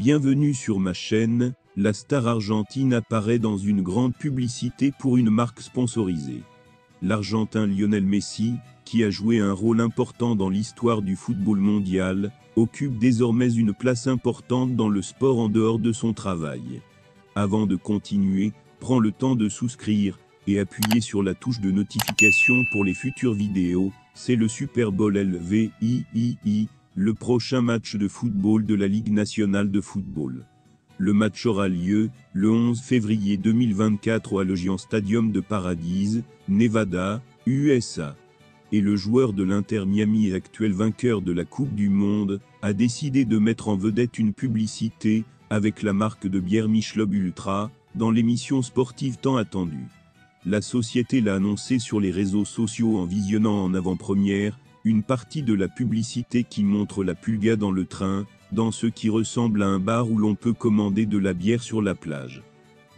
Bienvenue sur ma chaîne, la star argentine apparaît dans une grande publicité pour une marque sponsorisée. L'Argentin Lionel Messi, qui a joué un rôle important dans l'histoire du football mondial, occupe désormais une place importante dans le sport en dehors de son travail. Avant de continuer, prends le temps de souscrire et appuyer sur la touche de notification pour les futures vidéos. C'est le Super Bowl LVIII, le prochain match de football de la Ligue nationale de football. Le match aura lieu le 11 février 2024 au Allegiant Stadium de Paradise, Nevada, USA. Et le joueur de l'Inter Miami et actuel vainqueur de la Coupe du Monde a décidé de mettre en vedette une publicité avec la marque de bière Michelob Ultra dans l'émission sportive tant attendue. La société l'a annoncé sur les réseaux sociaux en visionnant en avant-première une partie de la publicité qui montre la Pulga dans le train, dans ce qui ressemble à un bar où l'on peut commander de la bière sur la plage.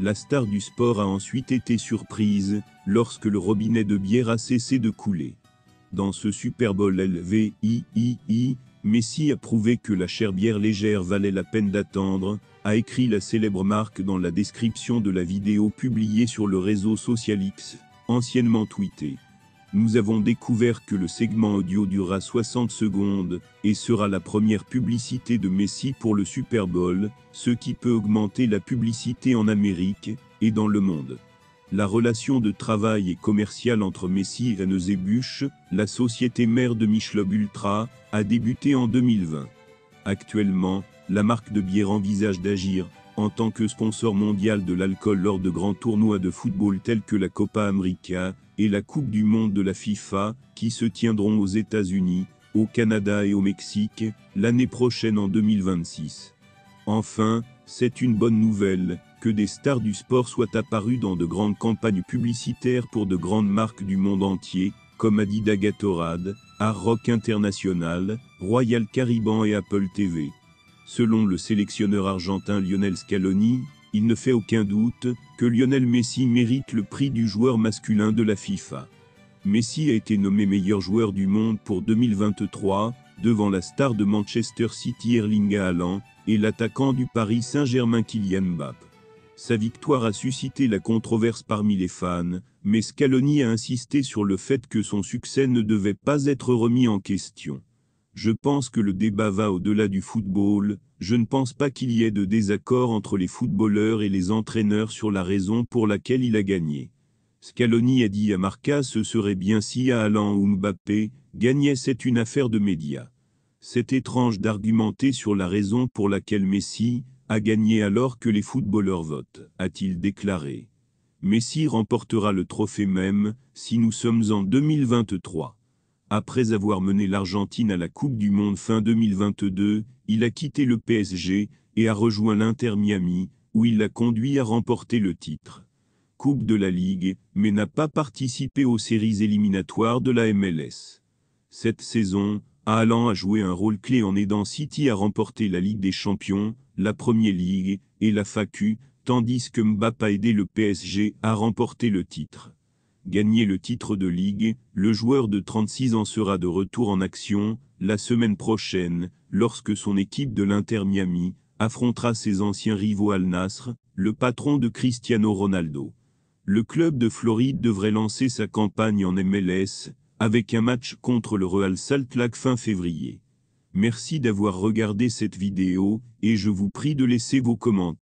La star du sport a ensuite été surprise lorsque le robinet de bière a cessé de couler. Dans ce Super Bowl LVIII, Messi a prouvé que la chère bière légère valait la peine d'attendre, a écrit la célèbre marque dans la description de la vidéo publiée sur le réseau social X, anciennement tweeté. Nous avons découvert que le segment audio durera 60 secondes et sera la première publicité de Messi pour le Super Bowl, ce qui peut augmenter la publicité en Amérique et dans le monde. La relation de travail et commerciale entre Messi et Anheuser-Busch, la société mère de Michelob Ultra, a débuté en 2020. Actuellement, la marque de bière envisage d'agir en tant que sponsor mondial de l'alcool lors de grands tournois de football tels que la Copa América et la Coupe du Monde de la FIFA, qui se tiendront aux États-Unis, au Canada et au Mexique, l'année prochaine en 2026. Enfin, c'est une bonne nouvelle, que des stars du sport soient apparues dans de grandes campagnes publicitaires pour de grandes marques du monde entier, comme Adidas Gatorade, Hard Rock International, Royal Caribbean et Apple TV. Selon le sélectionneur argentin Lionel Scaloni, il ne fait aucun doute que Lionel Messi mérite le prix du joueur masculin de la FIFA. Messi a été nommé meilleur joueur du monde pour 2023, devant la star de Manchester City Erling Haaland et l'attaquant du Paris Saint-Germain Kylian Mbappé. Sa victoire a suscité la controverse parmi les fans, mais Scaloni a insisté sur le fait que son succès ne devait pas être remis en question. Je pense que le débat va au-delà du football, je ne pense pas qu'il y ait de désaccord entre les footballeurs et les entraîneurs sur la raison pour laquelle il a gagné. Scaloni a dit à Marca: ce serait bien si Haaland ou Mbappé gagnaient, c'est une affaire de médias. C'est étrange d'argumenter sur la raison pour laquelle Messi a gagné alors que les footballeurs votent, a-t-il déclaré. Messi remportera le trophée même si nous sommes en 2023. Après avoir mené l'Argentine à la Coupe du Monde fin 2022, il a quitté le PSG et a rejoint l'Inter Miami, où il l'a conduit à remporter le titre. Coupe de la Ligue, mais n'a pas participé aux séries éliminatoires de la MLS. Cette saison, Haaland a joué un rôle clé en aidant City à remporter la Ligue des Champions, la Premier League et la FA-Cup, tandis que Mbappé a aidé le PSG à remporter le titre. Gagner le titre de Ligue, le joueur de 36 ans sera de retour en action la semaine prochaine, lorsque son équipe de l'Inter Miami affrontera ses anciens rivaux Al Nassr, le patron de Cristiano Ronaldo. Le club de Floride devrait lancer sa campagne en MLS, avec un match contre le Real Salt Lake fin février. Merci d'avoir regardé cette vidéo, et je vous prie de laisser vos commentaires.